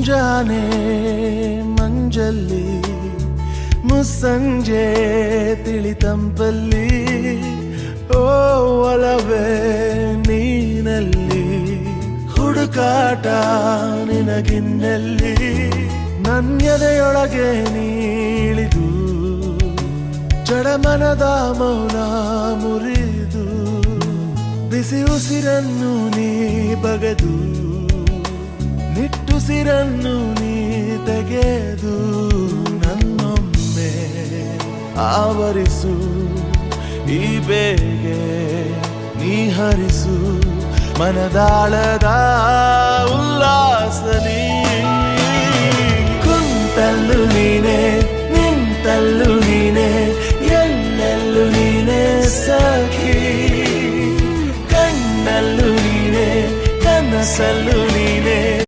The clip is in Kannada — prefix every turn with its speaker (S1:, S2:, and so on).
S1: ಮುಂಜಾನೆ ಮಂಜಲ್ಲಿ ಮುಸ್ಸಂಜೆ ತಿಳಿತಂಪಲ್ಲಿ ಓ ಒಲವೇ ನೀನಲ್ಲಿ ಹುಡುಕಾಟ ನಿನಗಿನ್ನಲ್ಲಿ ನನ್ಯದೆಯೊಳಗೆ ನೀಳಿದು ಜಡಮನದ ಮೌನ ಮುರಿದು ಬಿಸಿ ಉಸಿರನ್ನು ನೀ ಬಗೆದು ನಿಟ್ಟುಸಿರನ್ನು ನೀ ತೆಗೆದು ನನ್ನೊಮ್ಮೆ ಆವರಿಸು ಈ ಬೇಗೆ ನೀ ಹರಿಸು ಮನದಾಳದ ಉಲ್ಲಾಸ